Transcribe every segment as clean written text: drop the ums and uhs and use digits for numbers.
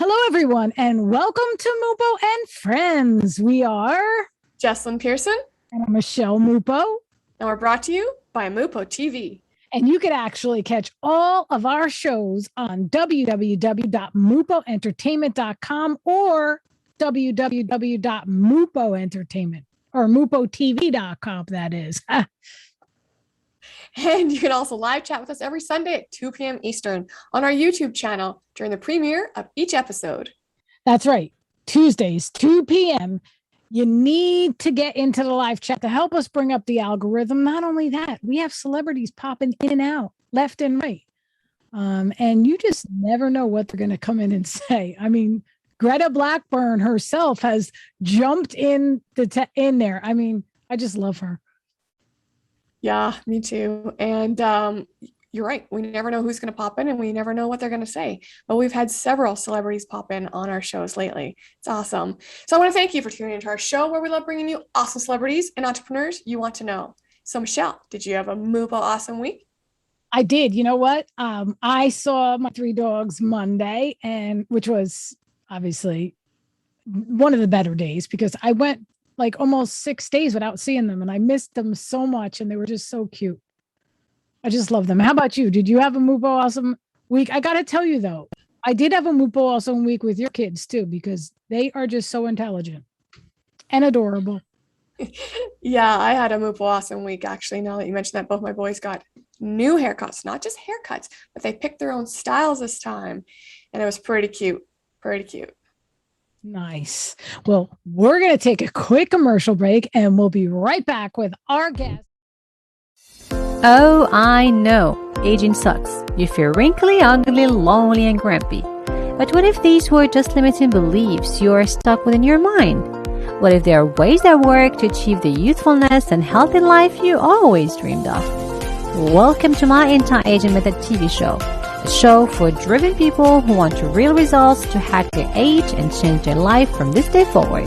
Hello, everyone, and welcome to MUPO and Friends. We are Jessilyn Persson, and Michele MUPO, and we're brought to you by MUPO TV. and you can actually catch all of our shows on www.mupoentertainment.com or www.mupoentertainment or mupotv.com, that is. And you can also live chat with us every Sunday at 2 p.m. Eastern on our YouTube channel during the premiere of each episode. That's right. Tuesdays, 2 p.m. You need to get into the live chat to help us bring up the algorithm. Not only that, we have celebrities popping in and out, left and right. And you just never know what they're going to come in and say. I mean, Greta Blackburn herself has jumped in in there. I mean, I just love her. Yeah, me too. And you're right. We never know who's going to pop in and we never know what they're going to say. But we've had several celebrities pop in on our shows lately. It's awesome. So I want to thank you for tuning into our show where we love bringing you awesome celebrities and entrepreneurs you want to know. So Michele, did you have a MUPO awesome week? I did. You know what? I saw my three dogs Monday, and which was obviously one of the better days because I went like almost 6 days without seeing them, and I missed them so much, and they were just so cute. I just love them. How about you? Did you have a MUPO awesome week? I got to tell you though, I did have a MUPO awesome week with your kids too because they are just so intelligent and adorable. Yeah, I had a MUPO awesome week actually. Now that you mentioned that, both my boys got new haircuts, not just haircuts, but they picked their own styles this time. And it was pretty cute. Pretty cute. Nice. Well, we're going to take a quick commercial break and we'll be right back with our guest. Oh, I know. Aging sucks. You feel wrinkly, ugly, lonely, and grumpy. But what if these were just limiting beliefs you are stuck within your mind? What if there are ways that work to achieve the youthfulness and healthy life you always dreamed of? Welcome to my Anti-Aging Method TV show, a show for driven people who want real results to hack their age and change their life from this day forward.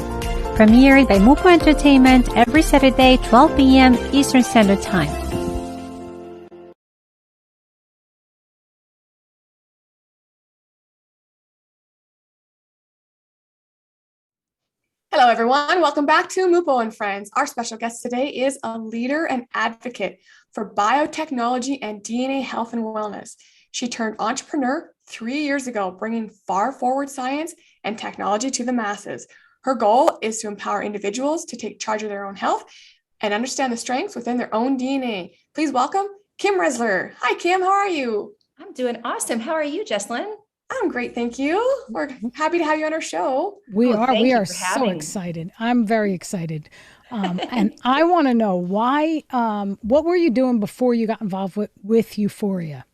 Premiered by MUPO Entertainment every Saturday, 12 p.m. Eastern Standard Time. Hello, everyone. Welcome back to MUPO and Friends. Our special guest today is a leader and advocate for biotechnology and DNA health and wellness. She turned entrepreneur 3 years ago, bringing far forward science and technology to the masses. Her goal is to empower individuals to take charge of their own health and understand the strengths within their own DNA. Please welcome Kim Ressler. Hi, Kim. How are you? I'm doing awesome. How are you, Jessilyn? I'm great, thank you. We're happy to have you on our show. We Thank are you for so having me. excited. I'm very excited. And I want to know why, what were you doing before you got involved with Euphoria?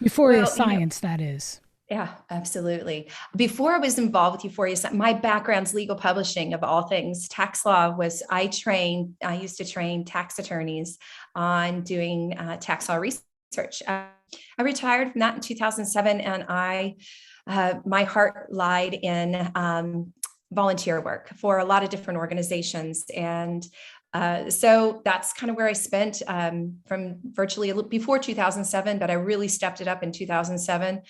Euphoria Well, Science, that is. Yeah, absolutely. Before I was involved with Euphoria, my background's legal publishing of all things. Tax law I used to train tax attorneys on doing tax law research. I retired from that in 2007, and my heart lied in volunteer work for a lot of different organizations. And so that's kind of where I spent from virtually before 2007, but I really stepped it up in 2007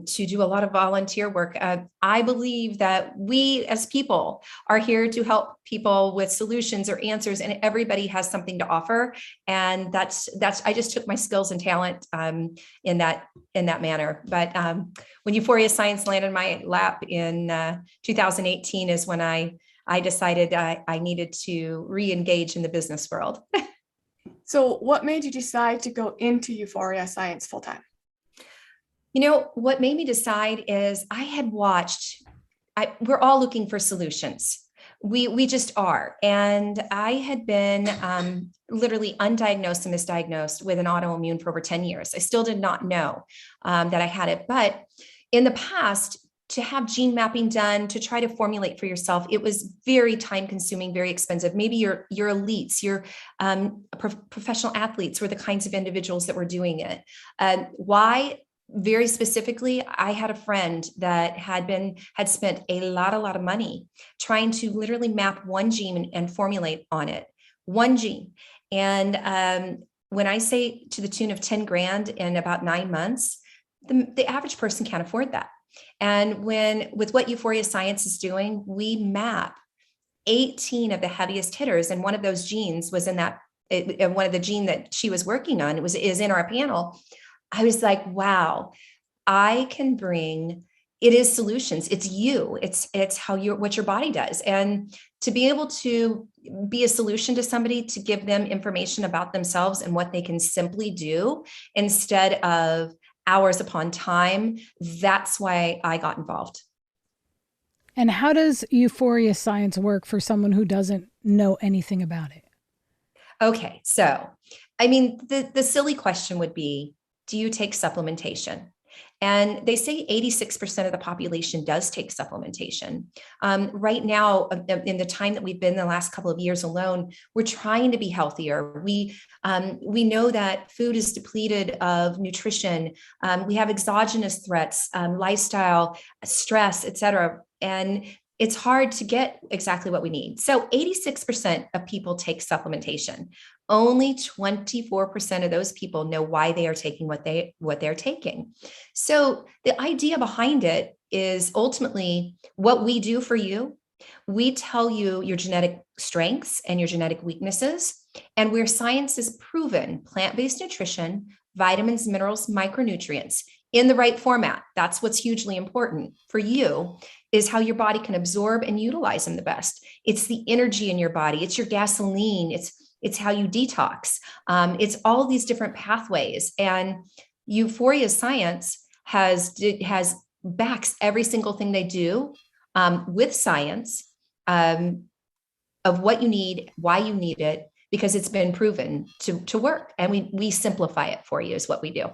to do a lot of volunteer work. I believe that we as people are here to help people with solutions or answers, and everybody has something to offer. And I just took my skills and talent in that manner. But when Euphoria Science landed in my lap in 2018 is when I decided I needed to re-engage in the business world. So what made you decide to go into Euphoria Science full-time? You know, what made me decide is I had watched, we're all looking for solutions. We just are. And I had been literally undiagnosed and misdiagnosed with an autoimmune for over 10 years. I still did not know that I had it. But in the past, to have gene mapping done, to try to formulate for yourself, it was very time consuming, very expensive. Maybe your elites, your professional athletes were the kinds of individuals that were doing it. Why? Very specifically, I had a friend that had spent a lot of money trying to literally map one gene and formulate on it, one gene. And when I say to the tune of 10 grand in about 9 months, the average person can't afford that. And with what Euphoria Science is doing, we map 18 of the heaviest hitters. And one of those genes was in one of the gene that she was working on, is in our panel. I was like, wow, I can bring, it is solutions. It's you, it's what your body does. And to be able to be a solution to somebody, to give them information about themselves and what they can simply do instead of hours upon time, that's why I got involved. And how does Euphoria Science work for someone who doesn't know anything about it? Okay, so, I mean, the silly question would be, do you take supplementation? And they say 86% of the population does take supplementation. Right now, in the time that we've been the last couple of years alone, we're trying to be healthier. We know that food is depleted of nutrition. We have exogenous threats, lifestyle, stress, et cetera. And it's hard to get exactly what we need. So 86% of people take supplementation. Only 24% of those people know why they are taking what they're taking. So the idea behind it is ultimately what we do for you. We tell you your genetic strengths and your genetic weaknesses, and where science is proven, plant-based nutrition, vitamins, minerals, micronutrients in the right format. That's what's hugely important for you, is how your body can absorb and utilize them the best. It's the energy in your body. It's your gasoline. It's how you detox. It's all these different pathways. And Euphoria Science has backs every single thing they do with science of what you need, why you need it, because it's been proven to work. And we simplify it for you is what we do.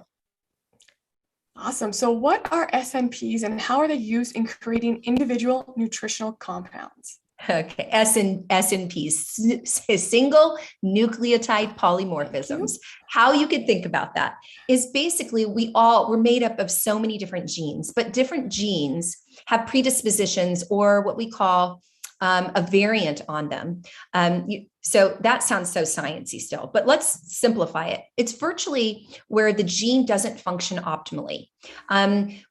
Awesome. So what are SNPs and how are they used in creating individual nutritional compounds? Okay, SNPs, single nucleotide polymorphisms. How you could think about that is basically we're made up of so many different genes, but different genes have predispositions or what we call a variant on them. So that sounds so sciencey still, but let's simplify it. It's virtually where the gene doesn't function optimally.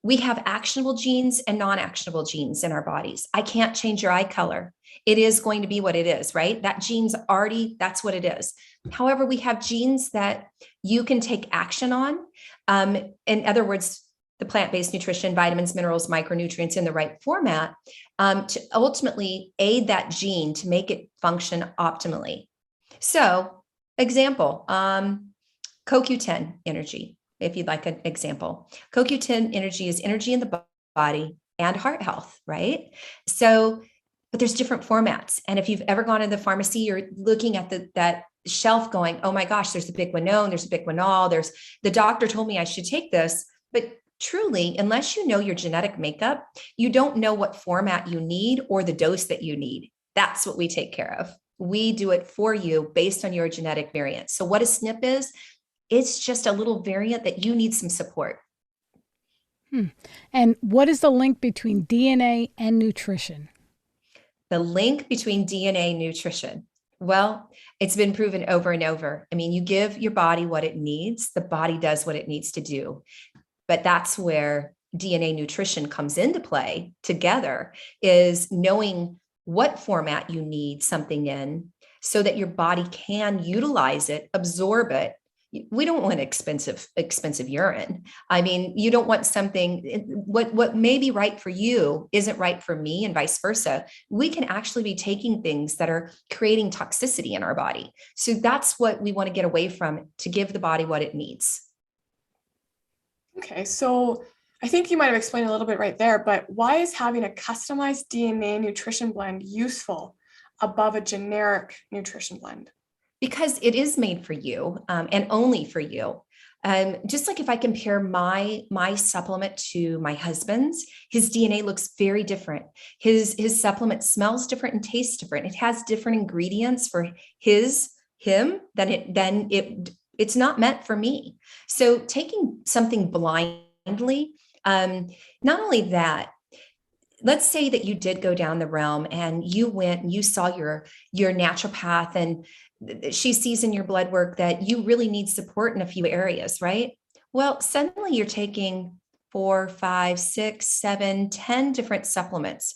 We have actionable genes and non-actionable genes in our bodies. I can't change your eye color. It is going to be what it is, right? That gene's already, that's what it is. However, we have genes that you can take action on. In other words, the plant-based nutrition, vitamins, minerals, micronutrients in the right format to ultimately aid that gene to make it function optimally. So, example, CoQ10 energy, if you'd like an example. CoQ10 energy is energy in the body and heart health, right? So, but there's different formats. And if you've ever gone to the pharmacy, you're looking at that shelf going, oh my gosh, there's a Biquinone, there's a Biquinol, there's the doctor told me I should take this, but truly, unless you know your genetic makeup, you don't know what format you need or the dose that you need. That's what we take care of. We do it for you based on your genetic variant. So what a SNP is, it's just a little variant that you need some support. And what is the link between DNA and nutrition? The link between DNA and nutrition. Well, it's been proven over and over. I mean, you give your body what it needs, the body does what it needs to do. But that's where DNA nutrition comes into play together, is knowing what format you need something in so that your body can utilize it, absorb it. We don't want expensive urine. I mean, you don't want something, what may be right for you isn't right for me and vice versa. We can actually be taking things that are creating toxicity in our body. So that's what we want to get away from, to give the body what it needs. Okay, so I think you might have explained a little bit right there, but why is having a customized DNA nutrition blend useful above a generic nutrition blend? Because it is made for you and only for you. Just like if I compare my supplement to my husband's, his DNA looks very different. His supplement smells different and tastes different. It has different ingredients for him than it's not meant for me. So taking something blindly, not only that, let's say that you did go down the realm and you went and you saw your naturopath and she sees in your blood work that you really need support in a few areas, right? Well, suddenly you're taking 4, 5, 6, 7, 10 different supplements.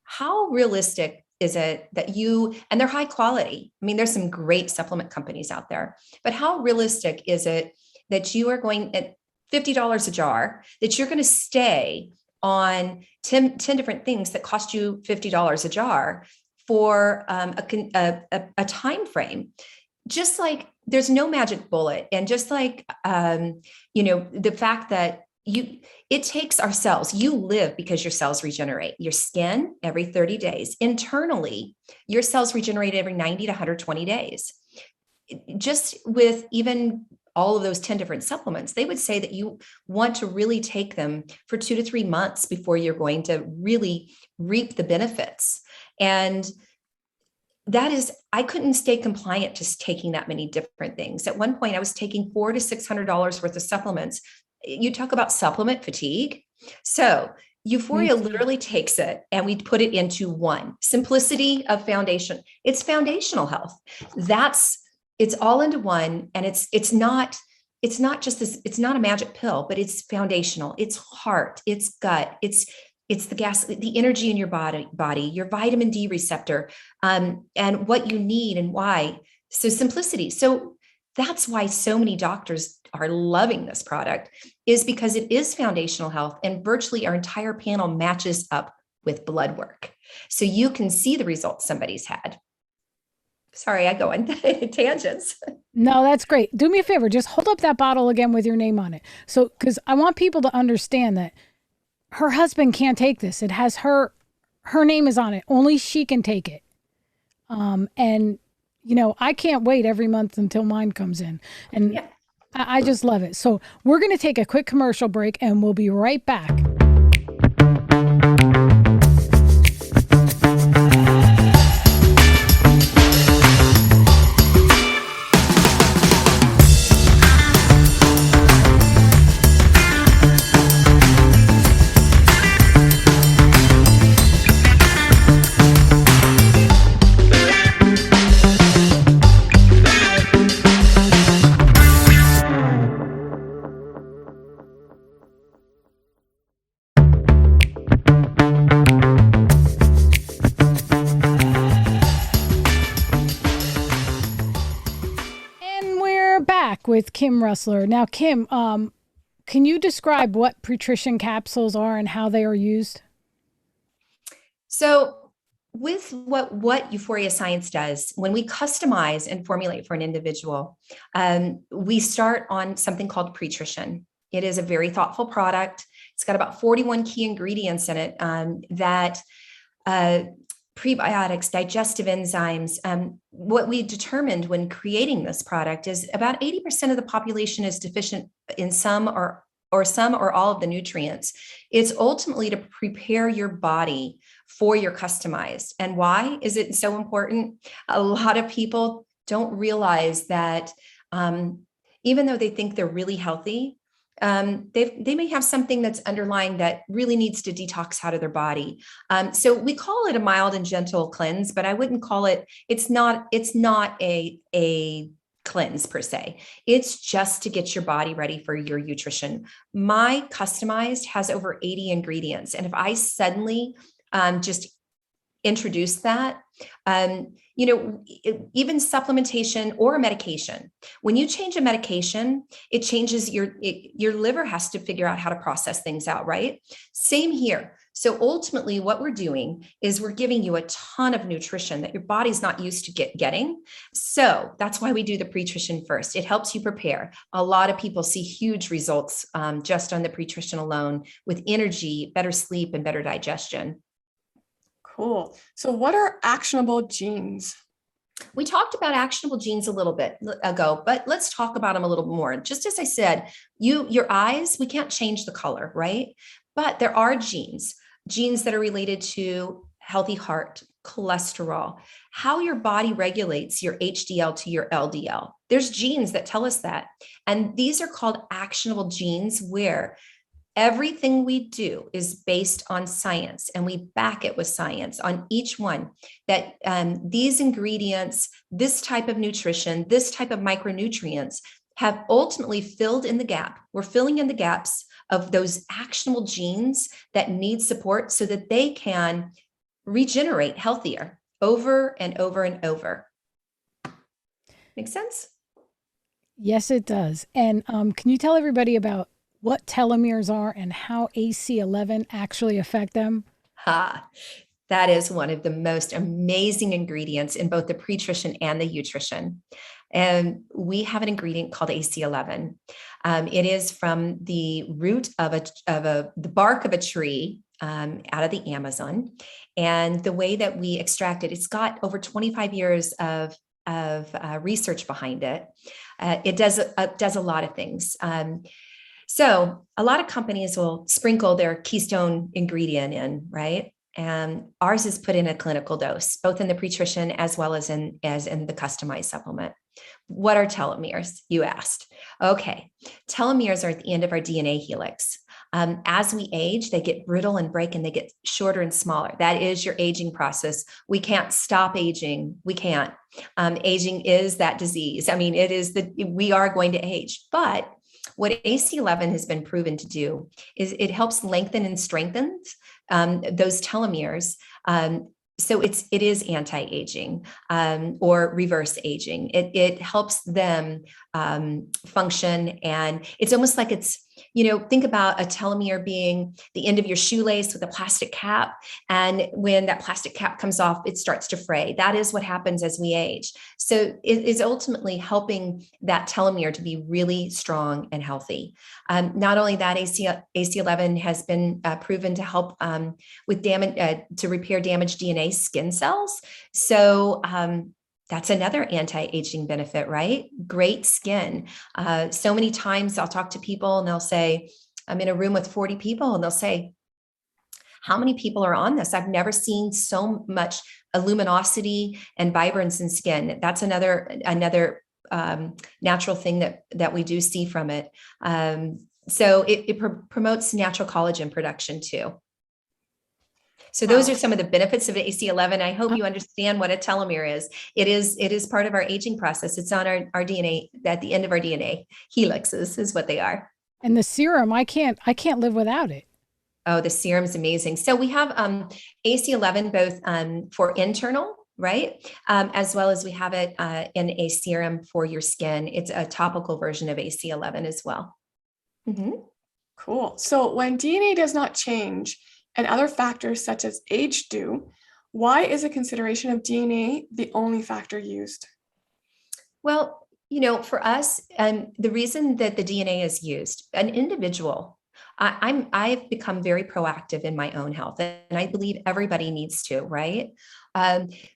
How realistic is it that you, and they're high quality. I mean, there's some great supplement companies out there, but how realistic is it that you are going at $50 a jar, that you're going to stay on 10 different things that cost you $50 a jar for a time frame? Just like there's no magic bullet. And just like, the fact that it takes our cells, you live because your cells regenerate. Your skin every 30 days. Internally, your cells regenerate every 90 to 120 days. Just with even all of those 10 different supplements, they would say that you want to really take them for 2 to 3 months before you're going to really reap the benefits. And that is, I couldn't stay compliant to taking that many different things. At one point, I was taking $400 to $600 worth of supplements. You talk about supplement fatigue. So Euphoria literally takes it and we put it into one. Simplicity of foundation. It's foundational health. It's all into one. And it's not just this, it's not a magic pill, but it's foundational. It's heart, it's gut, it's the gas, the energy in your body, your vitamin D receptor, and what you need and why. So simplicity. So that's why so many doctors are loving this product, is because it is foundational health, and virtually our entire panel matches up with blood work. So you can see the results somebody's had. Sorry, I go on tangents. No, that's great. Do me a favor. Just hold up that bottle again with your name on it. So, because I want people to understand that her husband can't take this. It has her name is on it. Only she can take it. And I can't wait every month until mine comes in. And yeah. I just love it. So we're going to take a quick commercial break and we'll be right back. With Kim Ressler. Now, Kim, can you describe what Patrician capsules are and how they are used? So with what Euphoria Science does, when we customize and formulate for an individual, we start on something called Patrician. It is a very thoughtful product. It's got about 41 key ingredients in it that prebiotics, digestive enzymes. What we determined when creating this product is about 80% of the population is deficient in some or all of the nutrients. It's ultimately to prepare your body for your customized. And why is it so important? A lot of people don't realize that even though they think they're really healthy, they may have something that's underlying that really needs to detox out of their body. So we call it a mild and gentle cleanse, but I wouldn't call it, it's not a cleanse per se. It's just to get your body ready for your nutrition. My customized has over 80 ingredients. And if I suddenly just introduce that, even supplementation or a medication, when you change a medication, it changes your liver has to figure out how to process things out, right? Same here. So ultimately what we're doing is we're giving you a ton of nutrition that your body's not used to getting. So that's why we do the Patrician first. It helps you prepare. A lot of people see huge results just on the Patrician alone, with energy, better sleep, and better digestion. Cool. So what are actionable genes? We talked about actionable genes a little bit ago, but let's talk about them a little more. Just as I said, your eyes, we can't change the color, right? But there are genes that are related to healthy heart, cholesterol, how your body regulates your HDL to your LDL. There's genes that tell us that. And these are called actionable genes, where everything we do is based on science, and we back it with science on each one, that these ingredients, this type of nutrition, this type of micronutrients have ultimately filled in the gap. We're filling in the gaps of those actionable genes that need support so that they can regenerate healthier over and over and over. Make sense? Yes, it does. And can you tell everybody about what telomeres are and how AC11 actually affect them? That is one of the most amazing ingredients in both the Patrician and the Nutrition. And we have an ingredient called AC11. It is from the root of the bark of a tree out of the Amazon. And the way that we extract it, it's got over 25 years of research behind it. It does a lot of things. So a lot of companies will sprinkle their keystone ingredient in, right? And ours is put in a clinical dose, both in the Patrician as well as in the customized supplement. What are telomeres, you asked? Okay, telomeres are at the end of our DNA helix. As we age, they get brittle and break, and they get shorter and smaller. That is your aging process. We can't stop aging. We can't. Aging is that disease. I mean, we are going to age. But what AC11 has been proven to do is it helps lengthen and strengthen those telomeres. So it is anti-aging or reverse aging. It helps them function, and it's almost like think about a telomere being the end of your shoelace with a plastic cap. And when that plastic cap comes off, it starts to fray. That is what happens as we age. So it is ultimately helping that telomere to be really strong and healthy. Not only that, AC11 has been proven to help with to repair damaged DNA skin cells. So that's another anti-aging benefit, right? Great skin. So many times I'll talk to people and they'll say, I'm in a room with 40 people and they'll say, how many people are on this? I've never seen so much luminosity and vibrance in skin. That's another natural thing that we do see from it. So it promotes natural collagen production too. So those are some of the benefits of AC11. I hope you understand what a telomere is. It is part of our aging process. It's on our DNA, at the end of our DNA. Helixes is what they are. And the serum, I can't live without it. Oh, the serum is amazing. So we have AC11 both for internal, right? As well as we have it in a serum for your skin. It's a topical version of AC11 as well. Mm-hmm. Cool. So when DNA does not change, and other factors such as age do, why is a consideration of DNA the only factor used? Well, for us, the reason that the DNA is used, an individual, I've become very proactive in my own health, and I believe everybody needs to, right?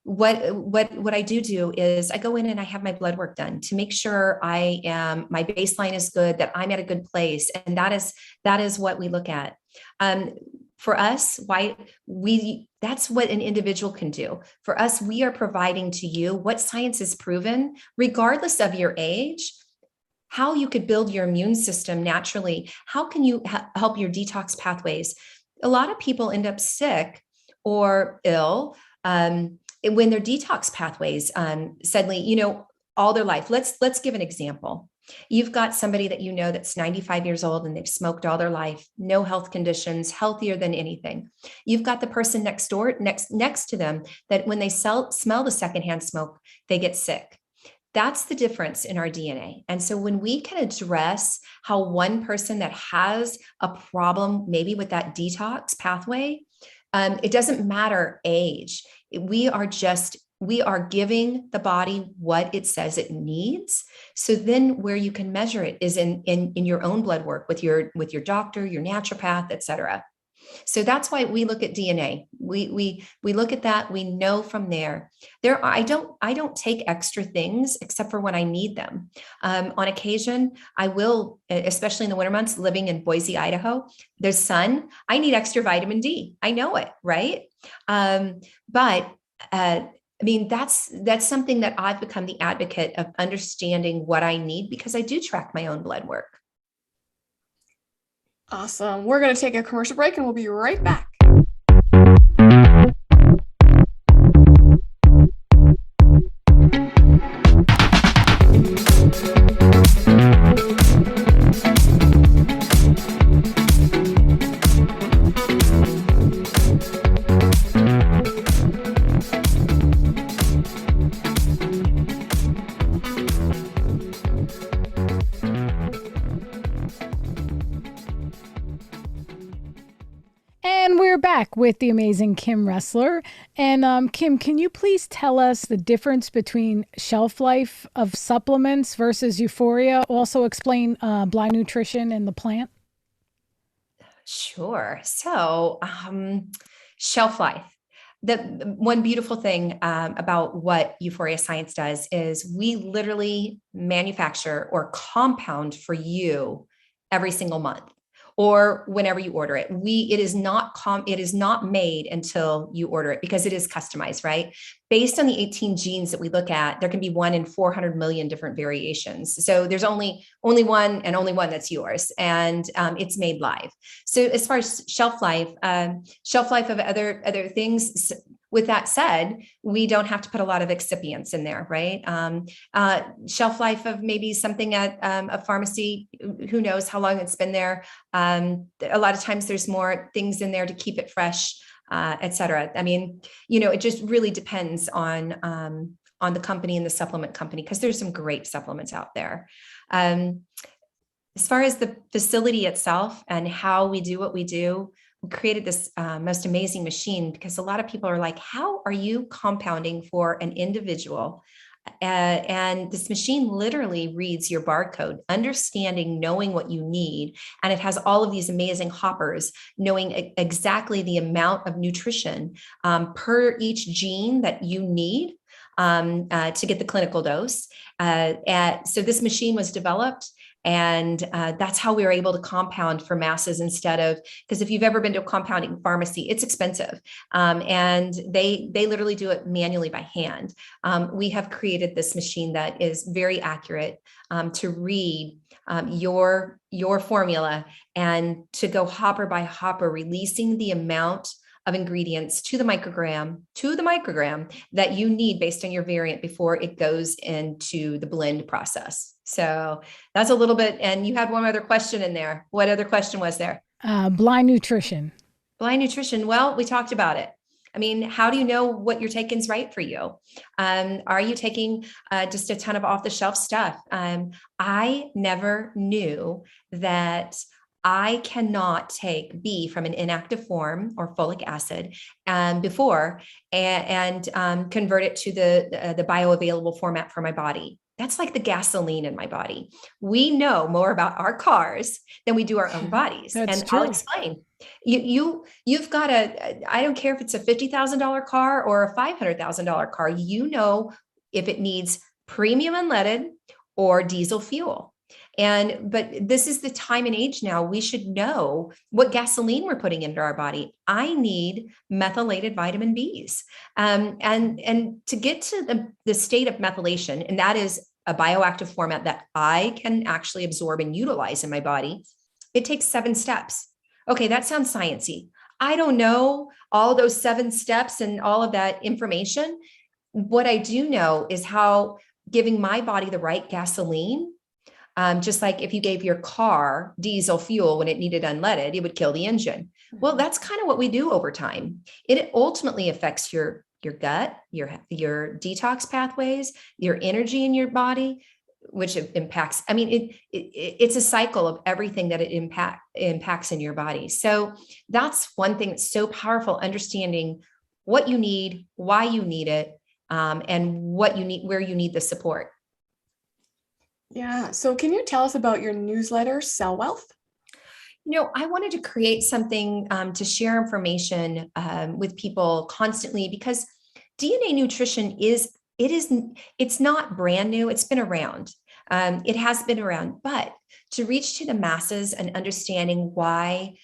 What I do is I go in and I have my blood work done to make sure my baseline is good, that I'm at a good place, and that is what we look at. For us, that's what an individual can do. For us, we are providing to you what science has proven, regardless of your age, how you could build your immune system naturally. How can you help your detox pathways? A lot of people end up sick or ill when their detox pathways suddenly, all their life. Let's give an example. You've got somebody that that's 95 years old and they've smoked all their life, no health conditions, healthier than anything. You've got the person next to them that when they smell the secondhand smoke, they get sick. That's the difference in our DNA. And so when we can address how one person that has a problem, maybe with that detox pathway, it doesn't matter age. We are giving the body what it says it needs. So then where you can measure it is in your own blood work with your doctor, your naturopath, et cetera. So that's why we look at DNA. We look at that. We know from there. I don't take extra things except for when I need them. On occasion, I will, especially in the winter months, living in Boise, Idaho. There's sun. I need extra vitamin D. I know it, right? That's something that I've become the advocate of, understanding what I need, because I do track my own blood work. Awesome. We're going to take a commercial break and we'll be right back. back with the amazing Kim Ressler. And Kim, can you please tell us the difference between shelf life of supplements versus Euphoria? Also explain blind nutrition and the plant. Sure. So, shelf life. The one beautiful thing about what Euphoria Science does is we literally manufacture or compound for you every single month, or whenever you order it. It is not made until you order it, because it is customized, right? Based on the 18 genes that we look at, there can be 1 in 400 million different variations. So there's only one, and only one that's yours, and it's made live. So as far as shelf life of other things, with that said, we don't have to put a lot of excipients in there, right? Shelf life of maybe something at a pharmacy, who knows how long it's been there. A lot of times there's more things in there to keep it fresh, et cetera. I mean, it just really depends on the company and the supplement company, because there's some great supplements out there. As far as the facility itself and how we do what we do, we created this most amazing machine, because a lot of people are like, how are you compounding for an individual? And this machine literally reads your barcode, knowing what you need. And it has all of these amazing hoppers, knowing exactly the amount of nutrition per each gene that you need to get the clinical dose. So this machine was developed, and that's how we were able to compound for masses instead of, because if you've ever been to a compounding pharmacy, it's expensive. And they literally do it manually by hand. We have created this machine that is very accurate to read your formula, and to go hopper by hopper, releasing the amount of ingredients to the microgram that you need based on your variant before it goes into the blend process. So that's a little bit. And you had one other question in there. What other question was there? Blind nutrition. Blind nutrition. Well, we talked about it. I mean, how do you know what you're taking is right for you? Are you taking just a ton of off-the-shelf stuff? I never knew that I cannot take B from an inactive form or folic acid before and convert it to the bioavailable format for my body. That's like the gasoline in my body. We know more about our cars than we do our own bodies. That's and true. I'll explain. You've got I don't care if it's a $50,000 car or a $500,000 car, if it needs premium unleaded or diesel fuel. But this is the time and age now. We should know what gasoline we're putting into our body. I need methylated vitamin Bs. And to get to the state of methylation, and that is a bioactive format that I can actually absorb and utilize in my body, it takes 7 steps. Okay, that sounds sciencey. I don't know all those 7 steps and all of that information. What I do know is how giving my body the right gasoline, just like if you gave your car diesel fuel when it needed unleaded, it would kill the engine. Well, that's kind of what we do over time. It ultimately affects your gut, your detox pathways, your energy in your body, which impacts. I mean, it's a cycle of everything that it impacts in your body. So that's one thing that's so powerful: understanding what you need, why you need it, and what you need, where you need the support. Yeah. So can you tell us about your newsletter, Cell Wealth? I wanted to create something to share information with people constantly, because DNA nutrition it's not brand new. It's been around. It has been around, but to reach to the masses and understanding why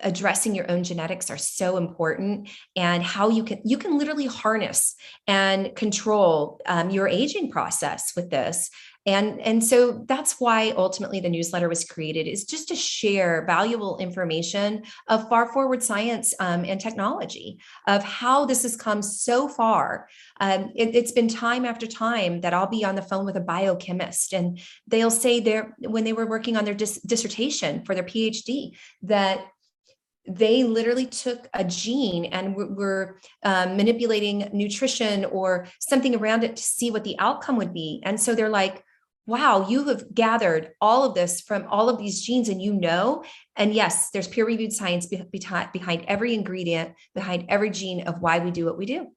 addressing your own genetics are so important, and how you can literally harness and control your aging process with this. And so that's why ultimately the newsletter was created, is just to share valuable information of far forward science and technology, of how this has come so far. It's been time after time that I'll be on the phone with a biochemist, and they'll say when they were working on their dissertation for their PhD, that they literally took a gene and were manipulating nutrition or something around it to see what the outcome would be. And so they're like, wow, you have gathered all of this from all of these genes and and yes, there's peer-reviewed science behind every ingredient, behind every gene of why we do what we do.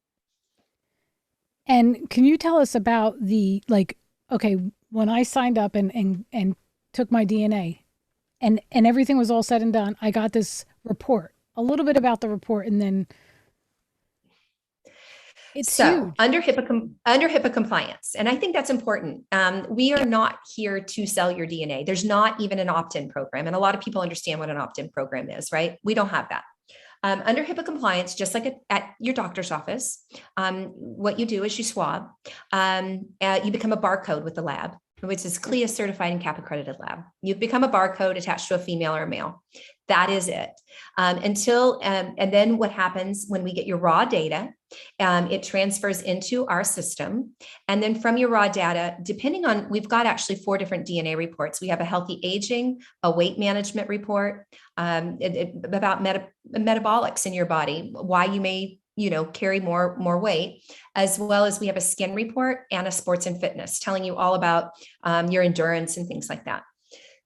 And can you tell us about the, like, okay, when I signed up and took my DNA and everything was all said and done, I got this report, a little bit about the report, and then it's huge. Under HIPAA compliance, and I think that's important. We are not here to sell your DNA. There's not even an opt-in program. And a lot of people understand what an opt-in program is, right? We don't have that. Under HIPAA compliance, just like at your doctor's office, what you do is you swab, you become a barcode with the lab, which is CLIA certified and CAP accredited lab. You've become a barcode attached to a female or a male. That is it. And then what happens when we get your raw data, it transfers into our system. And then from your raw data, we've got actually 4 different DNA reports. We have a healthy aging, a weight management report, about metabolics in your body, why you may carry more weight, as well as we have a skin report and a sports and fitness telling you all about your endurance and things like that.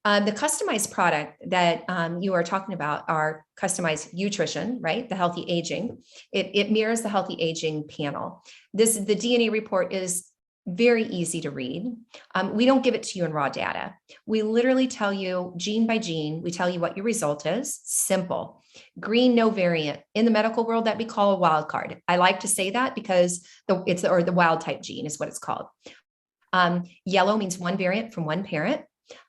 The customized product that you are talking about are customized nutrition, right? The healthy aging. It mirrors the healthy aging panel. The DNA report is very easy to read. We don't give it to you in raw data. We literally tell you gene by gene, we tell you what your result is. Simple. Green, no variant. In the medical world, that we call a wild card. I like to say that because the wild type gene is what it's called. Yellow means one variant from one parent.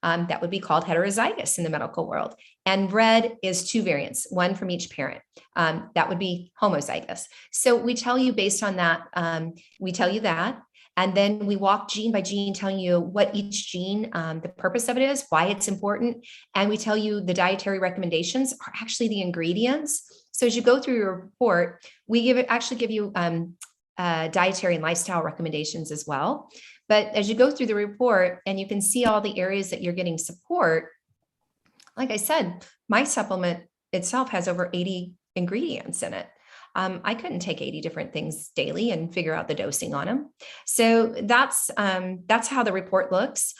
That would be called heterozygous in the medical world. And red is 2 variants, one from each parent. That would be homozygous. So we tell you based on that, and then we walk gene by gene, telling you what each gene, the purpose of it is, why it's important. And we tell you the dietary recommendations are actually the ingredients. So as you go through your report, we actually give you dietary and lifestyle recommendations as well. But as you go through the report and you can see all the areas that you're getting support, like I said, my supplement itself has over 80 ingredients in it. I couldn't take 80 different things daily and figure out the dosing on them. So that's how the report looks.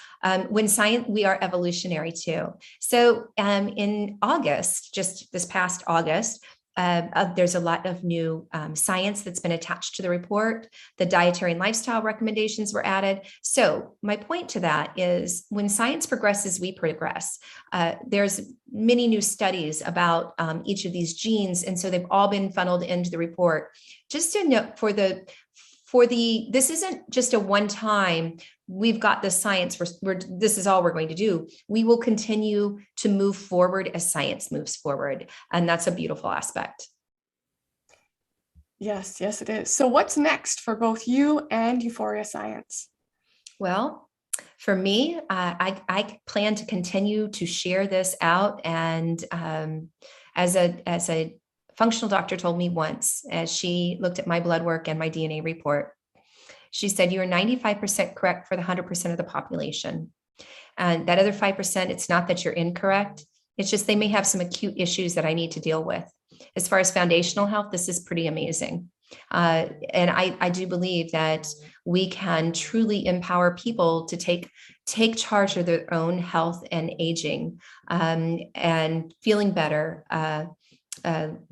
We are evolutionary too. So in August, just this past August, there's a lot of new science that's been attached to the report. The dietary and lifestyle recommendations were added. So my point to that is when science progresses, we progress. There's many new studies about each of these genes. And so they've all been funneled into the report. Just to note this isn't just a one-time, we've got the science, this is all we're going to do. We will continue to move forward as science moves forward. And that's a beautiful aspect. Yes, it is. So what's next for both you and Euphoria Science? Well, for me, I plan to continue to share this out. And as a functional doctor told me once, as she looked at my blood work and my DNA report, she said, you are 95% correct for the 100% of the population. And that other 5%, it's not that you're incorrect. It's just they may have some acute issues that I need to deal with. As far as foundational health, this is pretty amazing. And I do believe that we can truly empower people to take charge of their own health and aging and feeling better,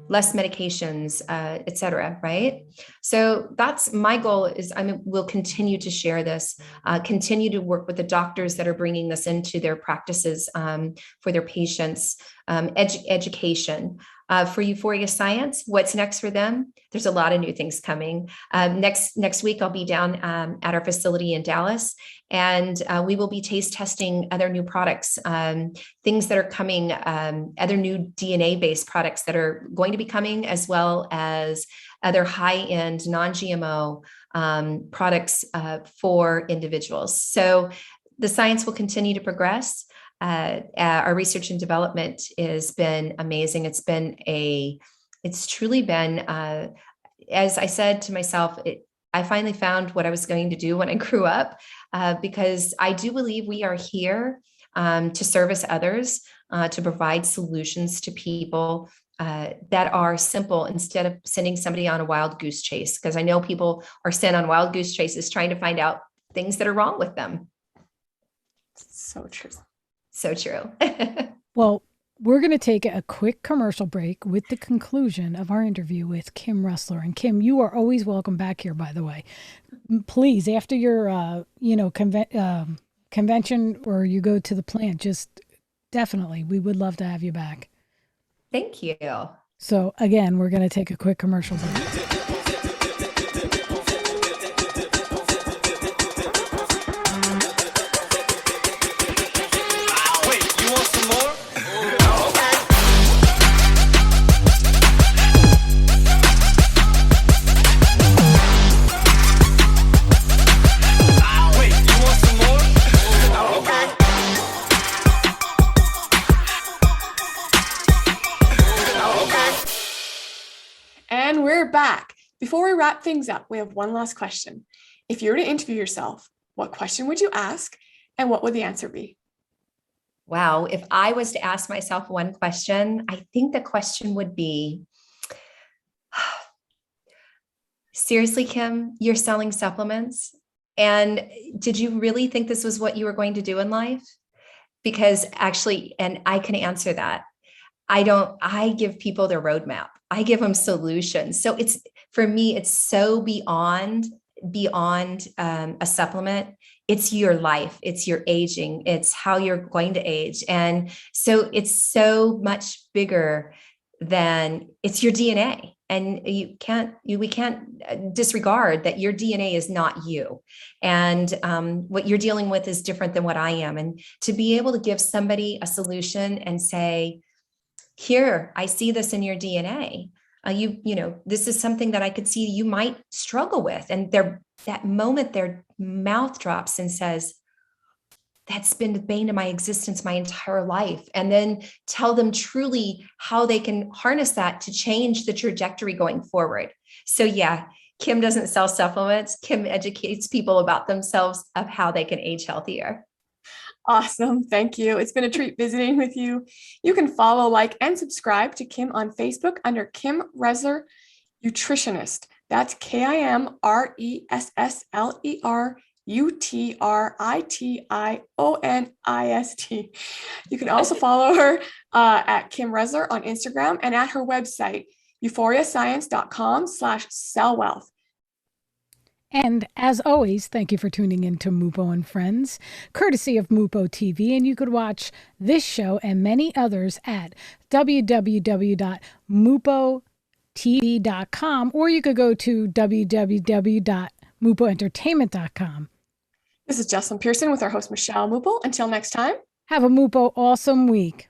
less medications, et cetera, right? So that's my goal is we'll continue to share this, continue to work with the doctors that are bringing this into their practices for their patients, education. For Euphoria Science, what's next for them? There's a lot of new things coming. Next week, I'll be down at our facility in Dallas, and we will be taste testing other new products, things that are coming, other new DNA-based products that are going to be coming, as well as other high-end non-GMO products for individuals. So the science will continue to progress. Our research and development has been amazing. It's truly been, as I said to myself, I finally found what I was going to do when I grew up, because I do believe we are here to service others, to provide solutions to people that are simple instead of sending somebody on a wild goose chase, because I know people are sent on wild goose chases trying to find out things that are wrong with them. So true. So true. Well, we're going to take a quick commercial break with the conclusion of our interview with Kim Ressler. And Kim, you are always welcome back here, by the way. Please, after your, convention or you go to the plant, just definitely, we would love to have you back. Thank you. So again, we're going to take a quick commercial break. And we're back. Before we wrap things up, we have one last question. If you were to interview yourself, what question would you ask and what would the answer be? Wow. If I was to ask myself one question, I think the question would be, seriously, Kim, you're selling supplements? And did you really think this was what you were going to do in life? Because actually, and I can answer that. I give people their roadmap. I give them solutions. So for me, it's so beyond a supplement. It's your life. It's your aging. It's how you're going to age. And so it's so much bigger than it's your DNA. And we can't disregard that your DNA is not you. And what you're dealing with is different than what I am. And to be able to give somebody a solution and say, here, I see this in your DNA. This is something that I could see you might struggle with. And that moment their mouth drops and says, that's been the bane of my existence my entire life. And then tell them truly how they can harness that to change the trajectory going forward. So yeah, Kim doesn't sell supplements. Kim educates people about themselves of how they can age healthier. Awesome. Thank you. It's been a treat visiting with you. You can follow, like, and subscribe to Kim on Facebook under Kim Ressler Nutritionist. That's KimRessler UTRITIONIST. You can also follow her at Kim Ressler on Instagram and at her website, euphoriascience.com/cellwealth. And as always, thank you for tuning in to MUPO and Friends, courtesy of MUPO TV. And you could watch this show and many others at www.mupotv.com, or you could go to www.mupoentertainment.com. This is Jessilyn Persson with our host, Michele MUPO. Until next time, have a MUPO awesome week.